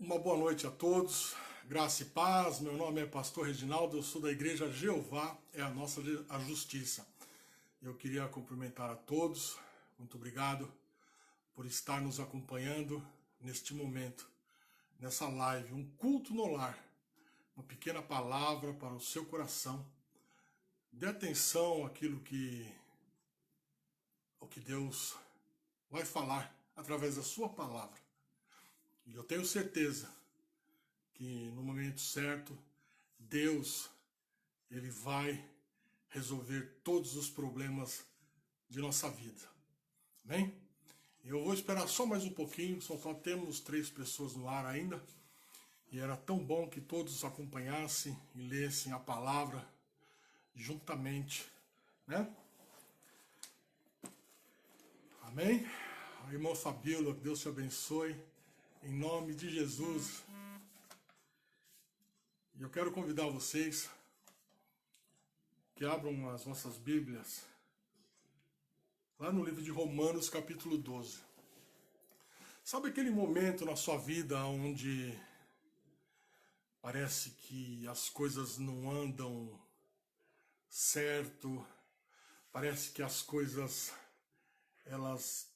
Uma boa noite a todos, graça e paz. Meu nome é Pastor Reginaldo, eu sou da Igreja Jeová, é a justiça. Eu queria cumprimentar a todos, muito obrigado por estar nos acompanhando neste momento, nessa live, um culto no lar, uma pequena palavra para o seu coração. Dê atenção àquilo ao que Deus vai falar através da sua palavra. E eu tenho certeza que no momento certo, Deus, Ele vai resolver todos os problemas de nossa vida. Amém? Eu vou esperar só mais um pouquinho, só temos 3 pessoas no ar ainda. E era tão bom que todos acompanhassem e lessem a palavra juntamente, né? Amém? A irmã Fabíola, que Deus te abençoe, em nome de Jesus. E eu quero convidar vocês que abram as nossas Bíblias lá no livro de Romanos, capítulo 12. Sabe aquele momento na sua vida onde parece que as coisas não andam certo, parece que as coisas elas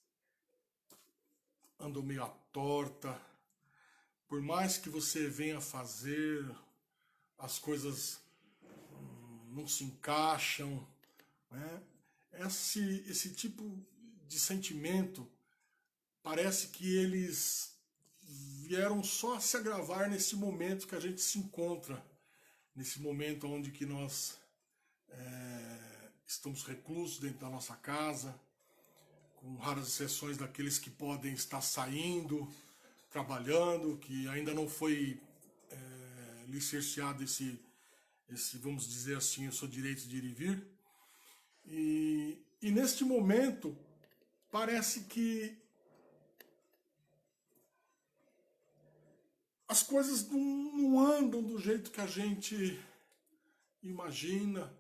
andam meio à torta, por mais que você venha fazer, as coisas não se encaixam, né? Esse tipo de sentimento parece que eles vieram só a se agravar nesse momento que a gente se encontra, nesse momento onde que nós estamos reclusos dentro da nossa casa, com raras exceções daqueles que podem estar saindo, trabalhando, que ainda não foi licenciado esse, vamos dizer assim, o seu direito de ir e vir. E neste momento, parece que as coisas não andam do jeito que a gente imagina.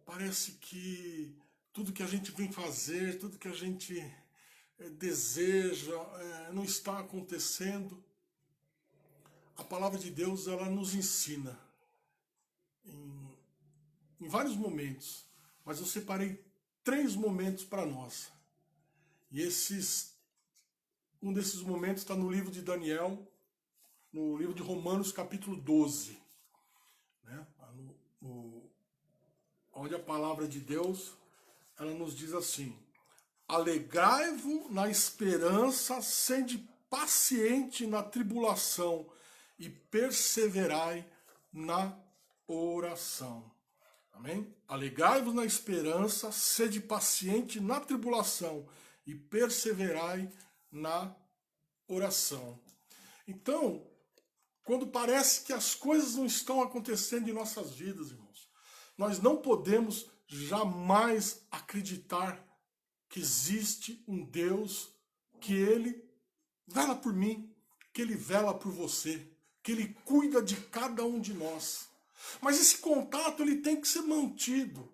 Parece que tudo que a gente vem fazer, tudo que a gente deseja, não está acontecendo. A palavra de Deus, ela nos ensina em vários momentos, mas eu separei 3 momentos para nós. E um desses momentos está no livro de Daniel, no livro de Romanos, capítulo 12, né? Onde a palavra de Deus, ela nos diz assim: alegrai-vos na esperança, sede paciente na tribulação e perseverai na oração. Amém? Alegrai-vos na esperança, sede paciente na tribulação e perseverai na oração. Então, quando parece que as coisas não estão acontecendo em nossas vidas, irmãos, nós não podemos jamais acreditar que existe um Deus, que Ele vela por mim, que Ele vela por você, que Ele cuida de cada um de nós. Mas esse contato ele tem que ser mantido.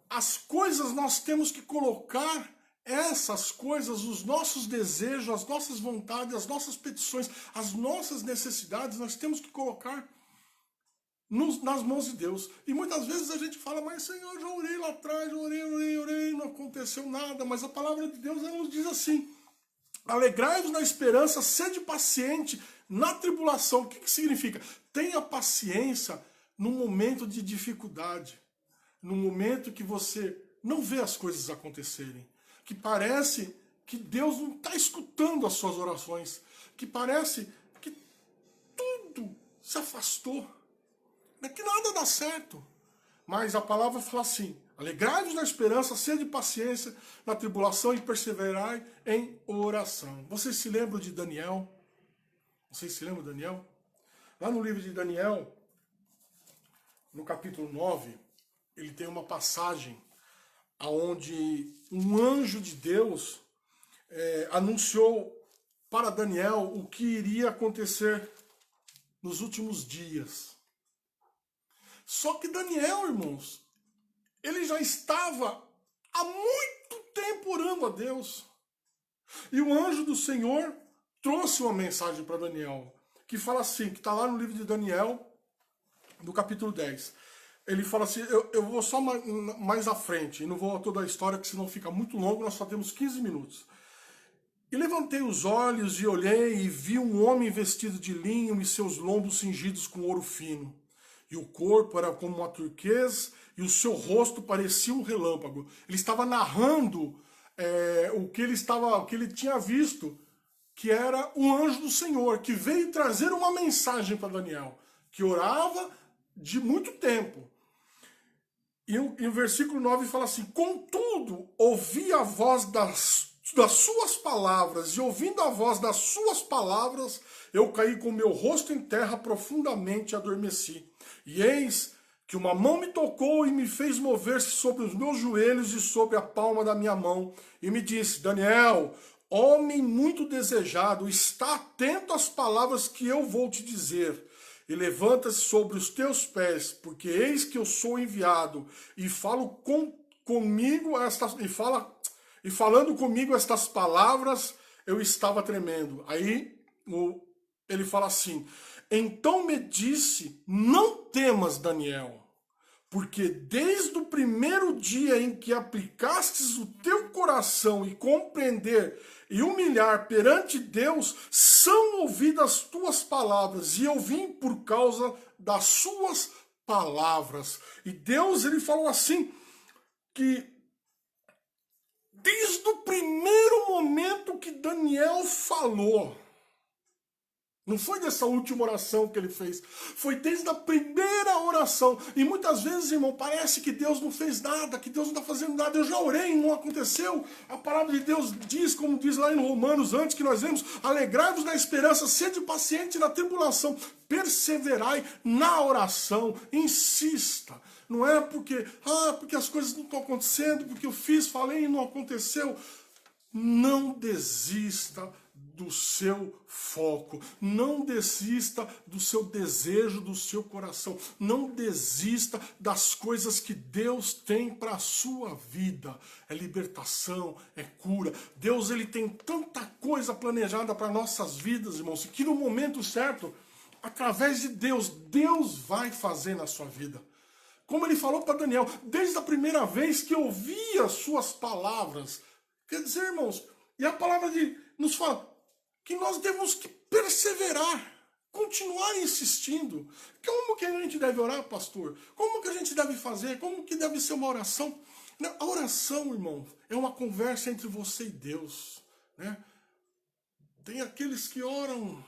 As coisas nós temos que colocar, essas coisas, os nossos desejos, as nossas vontades, as nossas petições, as nossas necessidades, nós temos que colocar nas mãos de Deus. E muitas vezes a gente fala: mas Senhor, já orei lá atrás, orei, não aconteceu nada. Mas a palavra de Deus, ela nos diz assim: alegrai-vos na esperança, sede paciente na tribulação. O que significa? Tenha paciência num momento de dificuldade, num momento que você não vê as coisas acontecerem, que parece que Deus não está escutando as suas orações, que parece que tudo se afastou, que nada dá certo. Mas a palavra fala assim: alegrai-vos na esperança, sede paciência na tribulação e perseverai em oração. Vocês se lembram de Daniel? Vocês se lembram de Daniel? Lá no livro de Daniel, no capítulo 9, ele tem uma passagem onde um anjo de Deus anunciou para Daniel o que iria acontecer nos últimos dias. Só que Daniel, irmãos, ele já estava há muito tempo orando a Deus. E o anjo do Senhor trouxe uma mensagem para Daniel, que fala assim, que está lá no livro de Daniel, no capítulo 10. Ele fala assim, eu vou só mais à frente, e não vou a toda a história, que senão fica muito longo, nós só temos 15 minutos. E levantei os olhos e olhei e vi um homem vestido de linho e seus lombos cingidos com ouro fino. E o corpo era como uma turquesa e o seu rosto parecia um relâmpago. Ele estava narrando o que ele tinha visto, que era um anjo do Senhor, que veio trazer uma mensagem para Daniel, que orava de muito tempo. E o versículo 9 fala assim, contudo, ouvi a voz das suas palavras, e ouvindo a voz das suas palavras, eu caí com meu rosto em terra, profundamente adormeci. E eis que uma mão me tocou e me fez mover-se sobre os meus joelhos e sobre a palma da minha mão, e me disse, Daniel, homem muito desejado, está atento às palavras que eu vou te dizer, e levanta-se sobre os teus pés, porque eis que eu sou enviado, e falando comigo estas palavras, eu estava tremendo. Aí ele fala assim, então me disse, não temas, Daniel, porque desde o primeiro dia em que aplicastes o teu coração e compreender e humilhar perante Deus, são ouvidas tuas palavras, e eu vim por causa das suas palavras. E Deus, ele falou assim, que desde o primeiro momento que Daniel falou, não foi dessa última oração que ele fez, foi desde a primeira oração. E muitas vezes, irmão, parece que Deus não fez nada, que Deus não está fazendo nada. Eu já orei e não aconteceu. A palavra de Deus diz, como diz lá em Romanos, antes que nós vemos, alegrai-vos na esperança, sede paciente na tribulação, perseverai na oração, insista. Não é porque as coisas não estão acontecendo, porque eu fiz, falei e não aconteceu. Não desista do seu foco, não desista do seu desejo, do seu coração, não desista das coisas que Deus tem para a sua vida. É libertação, é cura. Deus, ele tem tanta coisa planejada para nossas vidas, irmãos, que no momento certo, através de Deus, Deus vai fazer na sua vida. Como ele falou para Daniel, desde a primeira vez que eu ouvi as suas palavras. Quer dizer, irmãos, e a palavra nos fala que nós devemos que perseverar, continuar insistindo. Como que a gente deve orar, pastor? Como que a gente deve fazer? Como que deve ser uma oração? A oração, irmão, é uma conversa entre você e Deus, né? Tem aqueles que oram,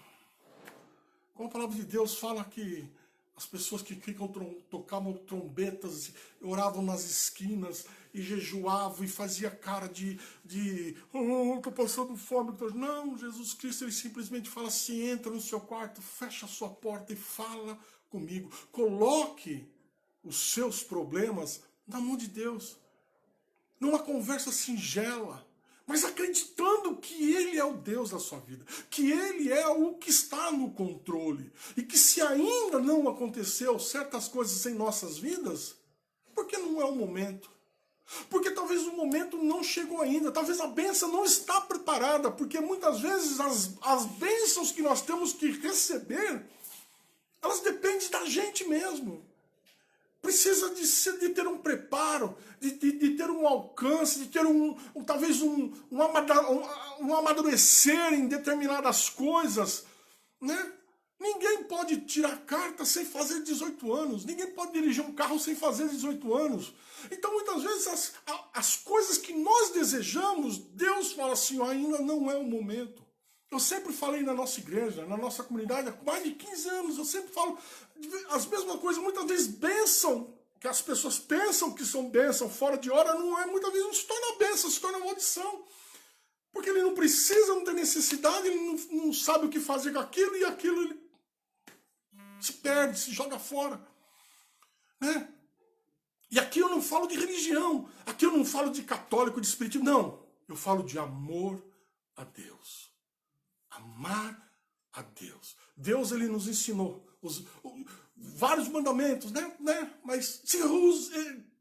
como a palavra de Deus fala que as pessoas que tocavam trombetas, oravam nas esquinas e jejuavam e fazia cara de tô passando fome. Não, Jesus Cristo, ele simplesmente fala assim, entra no seu quarto, fecha a sua porta e fala comigo. Coloque os seus problemas na mão de Deus. Numa conversa singela, mas acreditando que Ele é o Deus da sua vida, que Ele é o que está no controle, e que se ainda não aconteceu certas coisas em nossas vidas, porque não é o momento. Porque talvez o momento não chegou ainda, talvez a bênção não está preparada, porque muitas vezes as bênçãos que nós temos que receber, elas dependem da gente mesmo. Precisa de ter um preparo, de ter um alcance, de ter talvez um amadurecer em determinadas coisas, né? Ninguém pode tirar carta sem fazer 18 anos. Ninguém pode dirigir um carro sem fazer 18 anos. Então, muitas vezes, as coisas que nós desejamos, Deus fala assim, ainda não é o momento. Eu sempre falei na nossa igreja, na nossa comunidade, há mais de 15 anos, eu sempre falo as mesmas coisas, muitas vezes bênção, que as pessoas pensam que são bênção fora de hora, não é, muitas vezes não se torna bênção, se torna maldição. Porque ele não precisa, não tem necessidade, ele não sabe o que fazer com aquilo, e aquilo ele se perde, se joga fora. Né? E aqui eu não falo de religião, aqui eu não falo de católico, de espiritismo, não. Eu falo de amor a Deus. Amar a Deus. Deus, ele nos ensinou vários mandamentos, né? Mas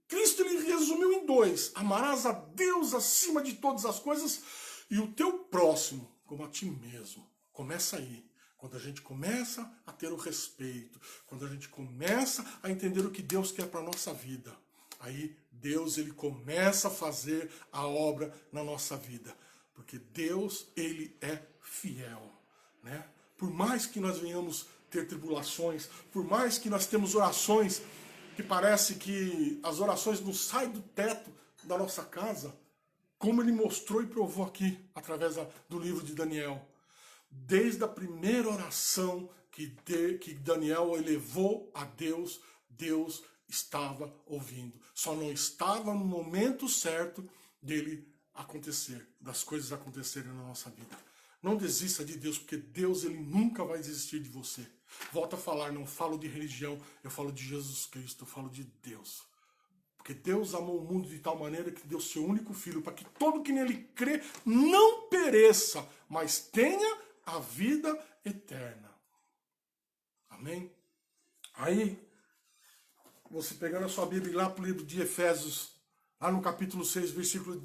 Cristo, ele resumiu em 2. Amarás a Deus acima de todas as coisas e o teu próximo como a ti mesmo. Começa aí. Quando a gente começa a ter o respeito, quando a gente começa a entender o que Deus quer para a nossa vida, aí Deus ele começa a fazer a obra na nossa vida. Porque Deus ele é fiel, né? Por mais que nós venhamos ter tribulações, por mais que nós temos orações que parece que as orações não saem do teto da nossa casa, como ele mostrou e provou aqui, através do livro de Daniel. Desde a primeira oração que Daniel elevou a Deus, Deus estava ouvindo. Só não estava no momento certo dele acontecer, das coisas acontecerem na nossa vida. Não desista de Deus, porque Deus ele nunca vai desistir de você. Volto a falar, não falo de religião, eu falo de Jesus Cristo, eu falo de Deus. Porque Deus amou o mundo de tal maneira que deu seu único filho, para que todo que nele crê não pereça, mas tenha a vida eterna. Amém? Aí, você pegando a sua Bíblia lá para o livro de Efésios, lá no capítulo 6, versículo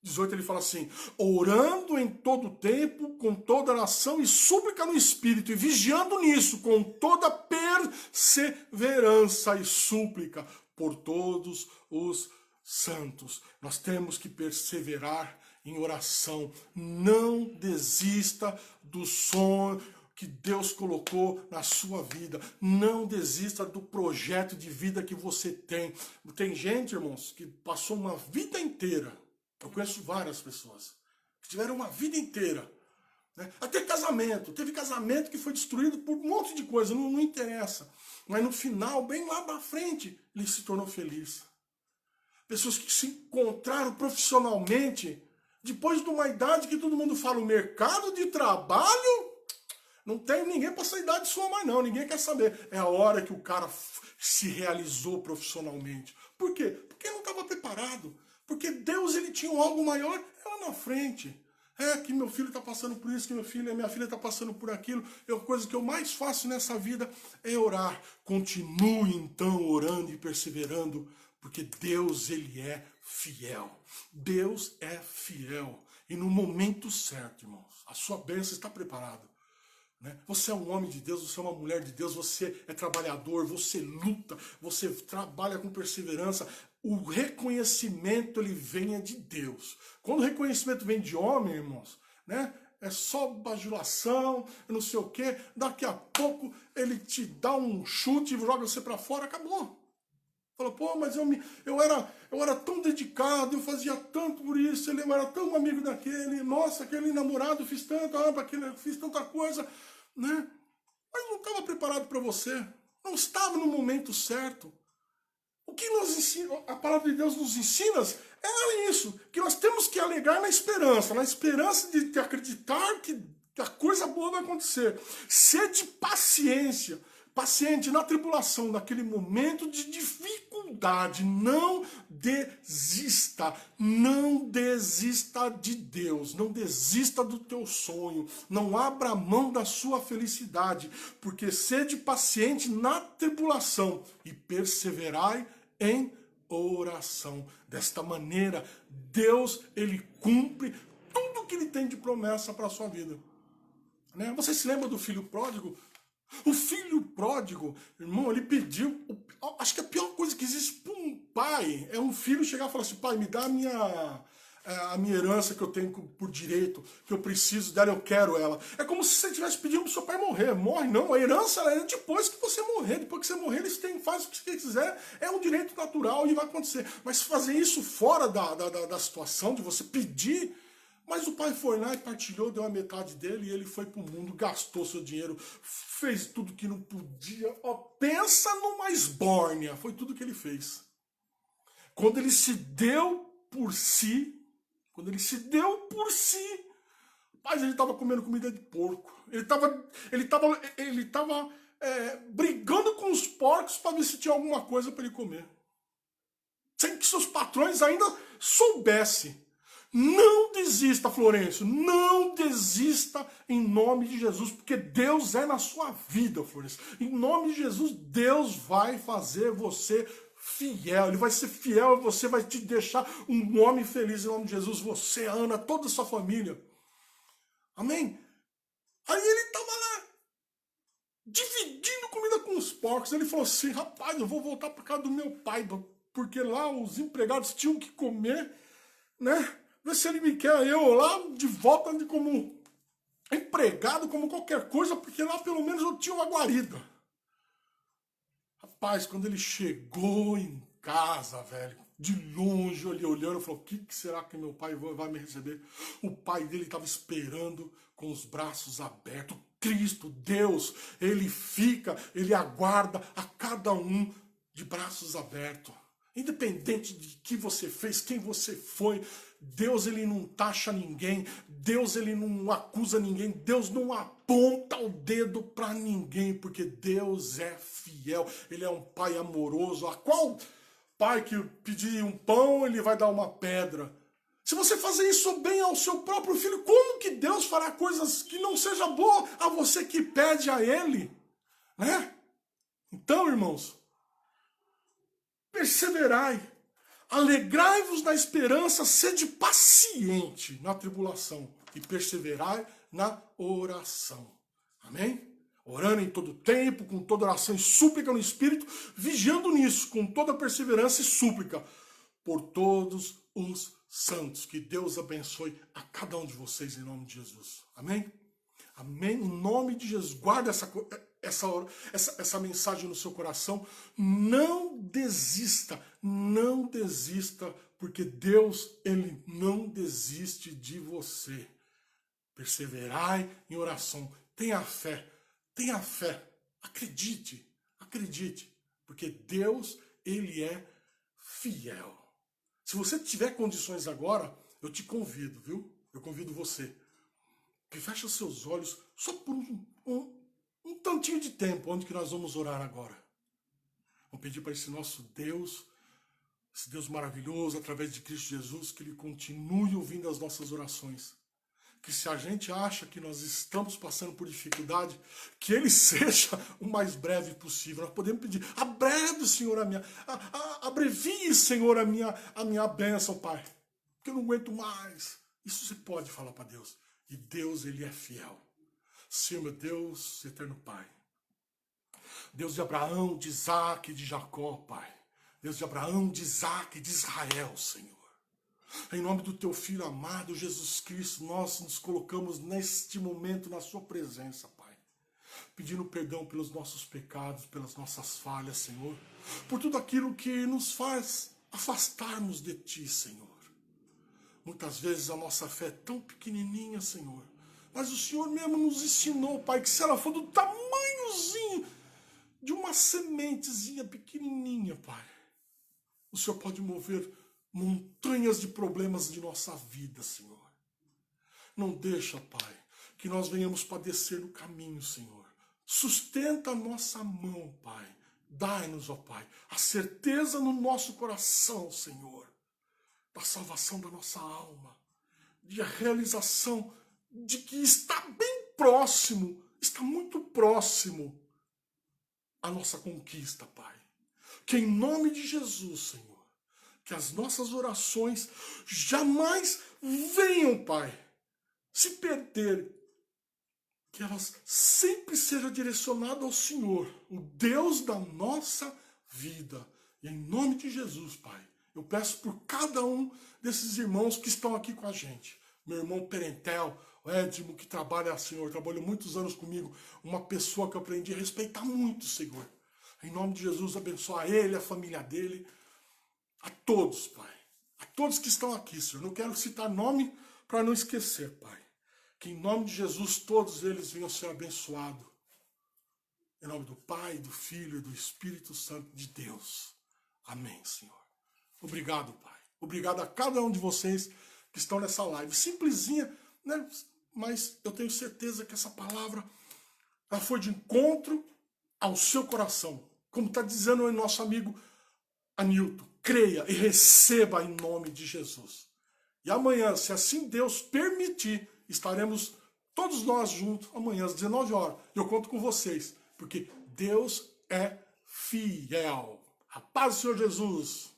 18, ele fala assim: orando em todo tempo, com toda oração e súplica no Espírito, e vigiando nisso, com toda perseverança e súplica por todos os santos. Nós temos que perseverar em oração. Não desista do sonho que Deus colocou na sua vida. Não desista do projeto de vida que você tem. Tem gente, irmãos, que passou uma vida inteira. Eu conheço várias pessoas que tiveram uma vida inteira, né? Até casamento. Teve casamento que foi destruído por um monte de coisa, não interessa. Mas no final, bem lá pra frente, ele se tornou feliz. Pessoas que se encontraram profissionalmente, depois de uma idade que todo mundo fala, o mercado de trabalho, não tem ninguém para essa idade sua mais não, ninguém quer saber. É a hora que o cara se realizou profissionalmente. Por quê? Porque não estava preparado. Porque Deus ele tinha algo maior lá na frente. É que meu filho está passando por isso, que minha filha está passando por aquilo. A coisa que eu mais faço nessa vida é orar. Continue então orando e perseverando, porque Deus ele é fiel. Deus é fiel. E no momento certo, irmãos, a sua bênção está preparada. Né? Você é um homem de Deus, você é uma mulher de Deus, você é trabalhador, você luta, você trabalha com perseverança. O reconhecimento ele vem de Deus. Quando o reconhecimento vem de homem, irmãos, né? É só bajulação, não sei o quê. Daqui a pouco ele te dá um chute e joga você para fora, acabou. Fala, pô, mas eu era tão dedicado, eu fazia tanto por isso, ele era tão amigo daquele, nossa, aquele namorado, fiz tanto, fiz tanta coisa, né? Mas não estava preparado para você, não estava no momento certo. O que nos ensina, a palavra de Deus nos ensina é isso, que nós temos que alegar na esperança de acreditar que a coisa boa vai acontecer. Sede paciente na tribulação, naquele momento de dificuldade. Não desista de Deus, não desista do teu sonho, não abra mão da sua felicidade, porque sede paciente na tribulação e perseverai em oração. Desta maneira, Deus ele cumpre tudo que ele tem de promessa para a sua vida. Né? Você se lembra do filho pródigo? O filho pródigo, irmão, ele pediu, acho que a pior coisa que existe para um pai é um filho chegar e falar assim, pai, me dá a minha herança que eu tenho por direito, que eu preciso dela, eu quero ela. É como se você estivesse pedindo para o seu pai morrer. Morre não, a herança é depois que você morrer. Depois que você morrer, eles faz o que você quiser, é um direito natural e vai acontecer. Mas fazer isso fora da situação de você pedir. Mas o pai foi lá e partilhou, deu a metade dele e ele foi pro mundo, gastou seu dinheiro, fez tudo que não podia. Ó, pensa numa esbórnia, foi tudo que ele fez. Quando ele se deu por si, rapaz, ele estava comendo comida de porco. Ele estava brigando com os porcos para ver se tinha alguma coisa para ele comer. Sem que seus patrões ainda soubessem. Não desista, Florencio, não desista em nome de Jesus, porque Deus é na sua vida, Florencio. Em nome de Jesus, Deus vai fazer você fiel, Ele vai ser fiel a você, vai te deixar um homem feliz em nome de Jesus, você, Ana, toda a sua família. Amém? Aí ele estava lá, porcos. Ele falou assim, rapaz, eu vou voltar para casa do meu pai, porque lá os empregados tinham que comer, né? Vê se ele me quer eu lá de volta como empregado, como qualquer coisa, porque lá pelo menos eu tinha uma guarida. Rapaz, quando ele chegou em casa, velho, de longe, ele olhando, falou, o que será que meu pai vai me receber? O pai dele estava esperando com os braços abertos. Cristo, Deus, ele aguarda a cada um de braços abertos. Independente de que você fez, quem você foi, Deus ele não taxa ninguém, Deus ele não acusa ninguém, Deus não aponta o dedo para ninguém, porque Deus é fiel, ele é um pai amoroso, a qual pai que pedir um pão, ele vai dar uma pedra. Se você fazer isso bem ao seu próprio filho, como que Deus fará coisas que não seja boa a você que pede a ele? Né? Então, irmãos, perseverai, alegrai-vos na esperança, sede paciente na tribulação e perseverai na oração. Amém? Orando em todo tempo, com toda oração e súplica no Espírito, vigiando nisso, com toda perseverança e súplica, por todos os santos. Que Deus abençoe a cada um de vocês em nome de Jesus. Amém? Amém? Em nome de Jesus. Guarda essa mensagem no seu coração. Não desista, porque Deus, ele não desiste de você. Perseverai em oração. Tenha fé, acredite, porque Deus, ele é fiel. Se você tiver condições agora, eu te convido, viu? Eu convido você que feche os seus olhos só por um tantinho de tempo, onde que nós vamos orar agora. Vamos pedir para esse nosso Deus, esse Deus maravilhoso, através de Cristo Jesus, que ele continue ouvindo as nossas orações. Que se a gente acha que nós estamos passando por dificuldade, que ele seja o mais breve possível. Nós podemos pedir, abreve, Senhor, abrevie, Senhor, a minha bênção, Pai, porque eu não aguento mais. Isso você pode falar para Deus. E Deus, ele é fiel. Senhor, meu Deus, eterno Pai. Deus de Abraão, de Isaac e de Jacó, Pai. Deus de Abraão, de Isaac e de Israel, Senhor. Em nome do teu Filho amado, Jesus Cristo, nós nos colocamos neste momento na sua presença, Pai. Pedindo perdão pelos nossos pecados, pelas nossas falhas, Senhor. Por tudo aquilo que nos faz afastarmos de ti, Senhor. Muitas vezes a nossa fé é tão pequenininha, Senhor. Mas o Senhor mesmo nos ensinou, Pai, que se ela for do tamanhozinho de uma sementezinha pequenininha, Pai, o Senhor pode mover montanhas de problemas de nossa vida, Senhor. Não deixa, Pai, que nós venhamos padecer no caminho, Senhor. Sustenta a nossa mão, Pai. Dai-nos, ó Pai, a certeza no nosso coração, Senhor, da salvação da nossa alma, de a realização de que está bem próximo, está muito próximo a nossa conquista, Pai. Que em nome de Jesus, Senhor, que as nossas orações jamais venham, Pai, se perder. Que elas sempre sejam direcionadas ao Senhor, o Deus da nossa vida. E em nome de Jesus, Pai, eu peço por cada um desses irmãos que estão aqui com a gente. Meu irmão Perentel, o Edmo, que trabalha, Senhor, trabalhou muitos anos comigo. Uma pessoa que eu aprendi a respeitar muito, Senhor. Em nome de Jesus, abençoa ele, a família dele. A todos, Pai. A todos que estão aqui, Senhor. Não quero citar nome para não esquecer, Pai. Que em nome de Jesus todos eles venham ser abençoados. Em nome do Pai, do Filho e do Espírito Santo de Deus. Amém, Senhor. Obrigado, Pai. Obrigado a cada um de vocês que estão nessa live. Simplesinha, né? Mas eu tenho certeza que essa palavra ela foi de encontro ao seu coração. Como está dizendo o nosso amigo Anilton. Creia e receba em nome de Jesus. E amanhã, se assim Deus permitir, estaremos todos nós juntos amanhã às 19 horas. Eu conto com vocês, porque Deus é fiel. A paz do Senhor Jesus.